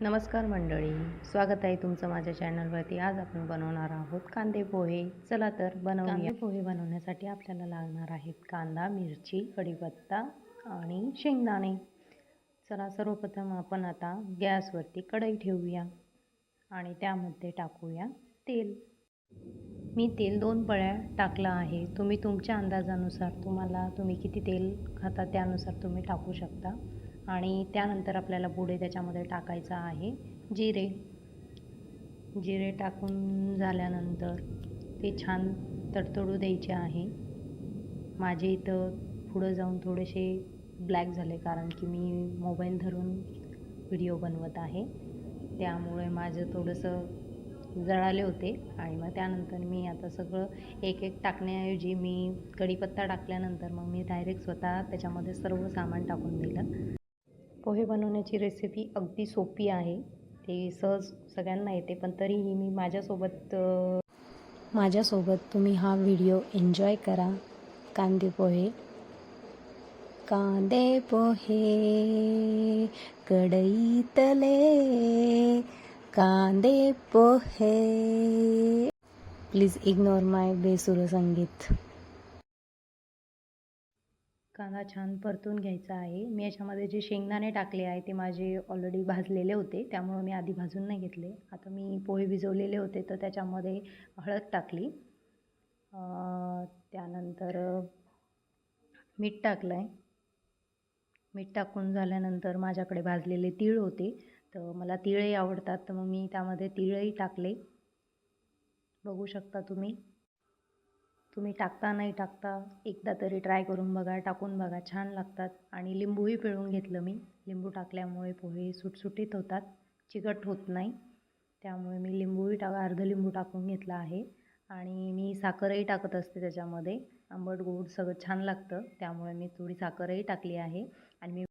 नमस्कार मंडळी, स्वागत आहे तुमचं माझ्या चॅनलवरती। आज आपण बनवणार आहोत कांदे पोहे। चला तर बनवूया। कांदे पोहे बनवण्यासाठी आपल्याला लागणार आहेत कांदा, मिरची, कढीपत्ता आणि शेंगदाणे। चला सर्वप्रथम आपण आता गॅसवरती कढई ठेवूया आणि त्यामध्ये टाकूया तेल। मी तेल 2 पळ्या टाकलं आहे। तुम्ही तुमच्या अंदाजानुसार तुम्ही किती तेल खाता त्यानुसार तुम्ही टाकू शकता। आणि त्यानंतर आपल्याला पुढे त्याच्यामध्ये टाकायचं आहे जिरे। जिरे टाकून झाल्यानंतर ते छान तडतडू द्यायचे आहे। माझे इथं पुढं जाऊन थोडेसे ब्लॅक झाले कारण की मी मोबाईल धरून व्हिडिओ बनवत आहे, त्यामुळे माझं थोडंसं जळाले होते। आणि मग त्यानंतर मी आता सगळं एक एक टाकण्याऐवजी मी कढीपत्ता टाकल्यानंतर मग मी डायरेक्ट स्वतः त्याच्यामध्ये सर्व सामान टाकून दिलं। पोहे बनवण्याची रेसिपी अगदी सोपी आहे, ते सहज सगळ्यांना येते, पण तरीही मी माझ्यासोबत तुम्ही हा व्हिडिओ एन्जॉय करा। कांदे पोहे कढईतले कांदे पोहे। प्लीज इग्नोर माय बेसुर संगीत। कांदा छान परतून घ्यायचा आहे। मी याच्यामध्ये जे शेंगदाणे टाकले आहे ते माझे ऑलरेडी भाजलेले होते, त्यामुळे मी आधी भाजून नाही घेतले। आता मी पोहे भिजवलेले होते तर त्याच्यामध्ये हळद टाकली, त्यानंतर मीठ टाकलं आहे। मीठ टाकून झाल्यानंतर माझ्याकडे भाजलेले तीळ होते, तर मला तीळही आवडतात, तर मग मी त्यामध्ये तीळही टाकले। बघू शकता तुम्ही टाकता नाही टाकता एकदा तरी ट्राय करून बघा, टाकून बघा, छान लागतात। आणि लिंबूही पिळून घेतलं मी। लिंबू टाकल्यामुळे पोहे सुटसुटीत होतात, चिकट होत नाही, त्यामुळे मी अर्ध लिंबू टाकून घेतला आहे। आणि मी साखरही टाकत असते त्याच्यामध्ये, आंबट गोड सगळं छान लागतं, त्यामुळे मी थोडी साखरही टाकली आहे। आणि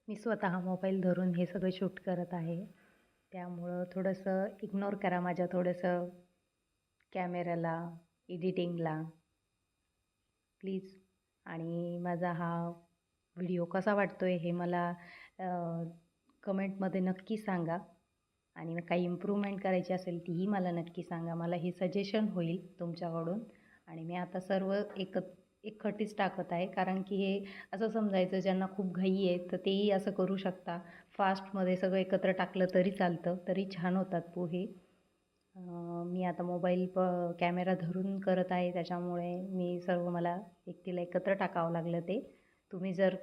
मी स्वतः मोबाईल धरून हे सगळं शूट करत आहे, त्यामुळं थोडंसं इग्नोर करा माझ्या थोडंसं कॅमेऱ्याला, एडिटिंगला प्लीज। आणि माझा हा व्हिडिओ कसा वाटतोय हे मला कमेंटमध्ये नक्की सांगा। आणि काही इम्प्रूव्हमेंट करायची असेल तीही मला नक्की सांगा, मला हे सजेशन होईल तुमच्याकडून। आणि मी आता सर्व एकखटीच टाकत आहे, कारण की हे असं समजायचं ज्यांना खूप घाई आहे तर तेही असं करू शकता। फास्टमध्ये सगळं एकत्र टाकलं तरी चालतं, तरी छान होतात पोहे। मी आता कॅमेरा धरून करत आहे, त्याच्यामुळे मला एकटीला एकत्र टाकावं लागलं ते। तुम्ही जर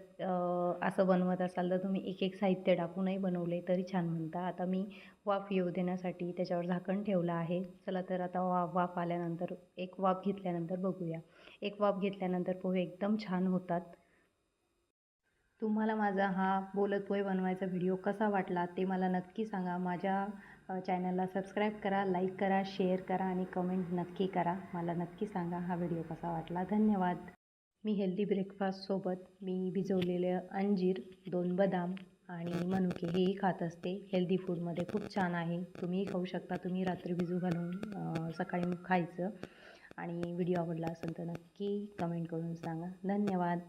असं बनवत असाल तर तुम्ही एक एक साहित्य टाकूनही बनवले तरी छान बनतं। आता मी वाफ येऊ देण्यासाठी त्याच्यावर झाकण ठेवलं आहे। चला तर आता वाफ आल्यानंतर एक वाफ घेतल्यानंतर बघूया। एक वाफ घेतल्यानंतर पोहे एकदम छान होतात। तुम्हाला माझा हा बोलत पोहे बनवायचा व्हिडिओ कसा वाटला ते मला नक्की सांगा। माझ्या चॅनलला सबस्क्राईब करा, लाईक करा, शेअर करा आणि कमेंट नक्की करा। मला नक्की सांगा हा व्हिडिओ कसा वाटला। धन्यवाद। मी हेल्दी ब्रेकफास्टसोबत मी भिजवलेले अंजीर, 2 बदाम आणि मनुके हेही खात असते। हेल्दी फूडमध्ये खूप छान आहे, तुम्हीही खाऊ शकता। तुम्ही रात्री भिजू घालून सकाळी खायचं। आणि व्हिडिओ आवडला असेल तर नक्की कमेंट करून सांगा। धन्यवाद।